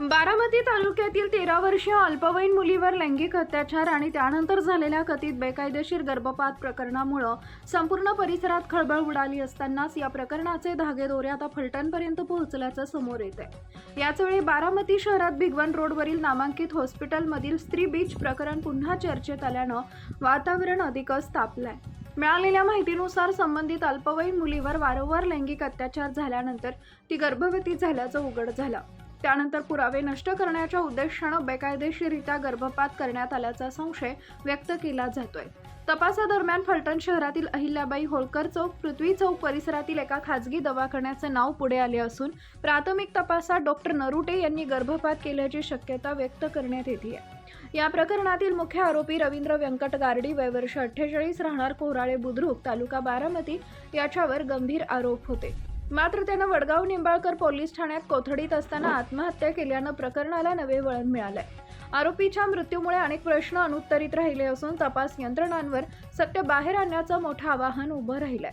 बारामती तालुक्यातील 13 वर्षीय अल्पवयीन मुलीवर लैंगिक अत्याचार आणि त्यानंतर झालेल्या कथित बेकायदेशीर गर्भपात प्रकरणामुळे संपूर्ण परिसरात खळबळ उडाली असतानाच या प्रकरणाचे धागेदोरे आता फलटणपर्यंत पोहोचल्याचं समोर येत आहे। याचवेळी बारामती शहरात भिगवण रोडवरील नामांकित हॉस्पिटलमधील स्त्री बीच प्रकरण पुन्हा चर्चेत आल्यानं वातावरण अधिकच तापलंय। मिळालेल्या माहितीनुसार संबंधित अल्पवयीन मुलीवर वारंवार लैंगिक अत्याचार झाल्यानंतर ती गर्भवती झाल्याचं उघड झालं। त्यानंतर पुरावे नष्ट करण्याच्या उद्देशानं बेकायदेशीररित्या गर्भपात करण्यात आल्याचा संशय व्यक्त केला जातोय। तपासादरम्यान फलटण शहरातील अहिल्याबाई होळकर चौक, पृथ्वी चौक परिसरातील एका खासगी दवाखान्याचे नाव पुढे आले असून प्राथमिक तपासात डॉक्टर नरुटे यांनी गर्भपात केल्याची शक्यता व्यक्त करण्यात येते आहे। या प्रकरणातील मुख्य आरोपी रवींद्र व्यंकट गारडी, वय वर्ष 48, राहणार कोराळे बुद्रुक, तालुका बारामती याच्यावर गंभीर आरोप होते। मात्र त्यानं वडगाव निंबाळकर पोलीस ठाण्यात कोठडीत असताना आत्महत्या केल्यानं प्रकरणाला नवे वळण मिळालंय। आरोपीच्या मृत्यूमुळे अनेक प्रश्न अनुत्तरित राहिले असून तपास यंत्रणांवर सत्य बाहेर आणण्याचं मोठं आवाहन उभं राहिलंय।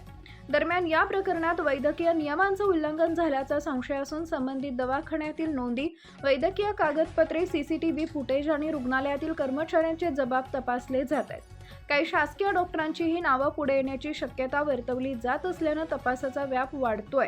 दरम्यान या प्रकरणात वैद्यकीय नियमांचं उल्लंघन झाल्याचा संशय असून संबंधित दवाखान्यातील नोंदी, वैद्यकीय कागदपत्रे, सीसीटीव्ही फुटेज आणि रुग्णालयातील कर्मचाऱ्यांचे जबाब तपासले जात आहेत। काही शासकीय डॉक्टरांचीही नावं पुढे येण्याची शक्यता वर्तवली जात असल्यानं तपासाचा व्याप वाढतोय।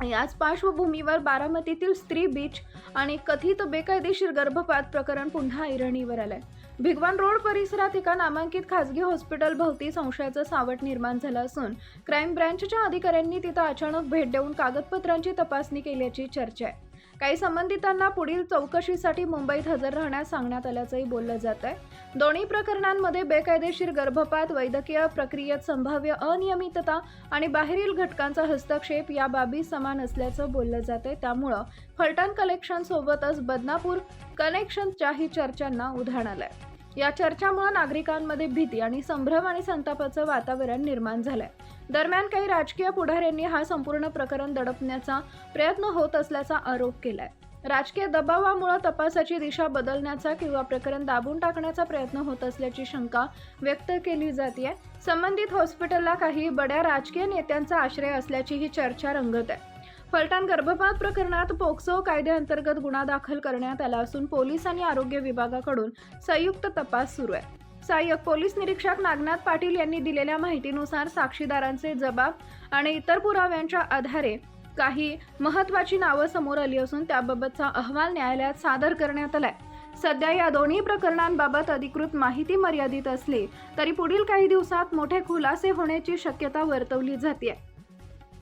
याच पार्श्वभूमीवर बारामतीतील स्त्री बीच आणि कथित बेकायदेशीर गर्भपात प्रकरण पुन्हा ऐरणीवर आलंय। भिगवण रोड परिसरात एका नामांकित खासगी हॉस्पिटल भोवती संशयाचं सावट निर्माण झालं असून क्राईम ब्रँचच्या अधिकाऱ्यांनी तिथं अचानक भेट देऊन कागदपत्रांची तपासणी केल्याची चर्चा आहे। काही संबंधितांना पुढील चौकशीसाठी मुंबईत हजर राहण्यास सांगण्यात आल्याचंही बोललं जात आहे। दोन्ही प्रकरणांमध्ये बेकायदेशीर गर्भपात, वैद्यकीय प्रक्रियेत संभाव्य अनियमितता आणि बाहेरील घटकांचा हस्तक्षेप या बाबी समान असल्याचं बोललं जात आहे। त्यामुळं फलटण कलेक्शन सोबतच बदनापूर कनेक्शनच्याही चर्चांना उधाण आलंय। या चर्चामुळे नागरिकांमध्ये भीती आणि संभ्रम आणि संतापाचं वातावरण निर्माण झालंय। दरम्यान काही राजकीय पुढाऱ्यांनी हा संपूर्ण प्रकरण दडपण्याचा प्रयत्न होत असल्याचा आरोप केलाय। राजकीय दबावामुळे तपासाची दिशा बदलण्याचा किंवा प्रकरण दाबून टाकण्याचा प्रयत्न होत असल्याची शंका व्यक्त केली जाते। संबंधित हॉस्पिटलला काही बड्या राजकीय नेत्यांचा आश्रय असल्याची ही चर्चा रंगत आहे। फलटण गर्भपात प्रकरणात पोक्सो कायद्याअंतर्गत गुन्हा दाखल करण्यात आला असून पोलीस आणि आरोग्य विभागाकडून संयुक्त तपास सुरू आहे। सहाय्यक पोलीस निरीक्षक नागनाथ पाटील यांनी दिलेल्या माहितीनुसार साक्षीदारांचे जबाब आणि इतर पुराव्यांच्या आधारे काही महत्त्वाची नावं समोर आली असून त्याबाबतचा अहवाल न्यायालयात सादर करण्यात आलाय। सध्या या दोन्ही प्रकरणांबाबत अधिकृत माहिती मर्यादित असली तरी पुढील काही दिवसात मोठे खुलासे होण्याची शक्यता वर्तवली जाते।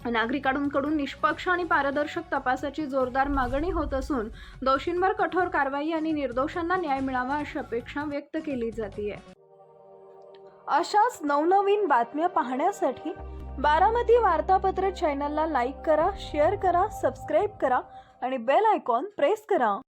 नागरिकांकडून निष्पक्ष आणि पारदर्शक तपासाची जोरदार मागणी होत असून दोषींवर कठोर कारवाई आणि निर्दोषांना न्याय मिळावा अशी अपेक्षा व्यक्त केली जाते। अशाच नवनवीन बातम्या पाहण्यासाठी बारामती वार्तापत्र चॅनलला लाईक करा, शेअर करा, सबस्क्राईब करा आणि बेल आयकॉन प्रेस करा।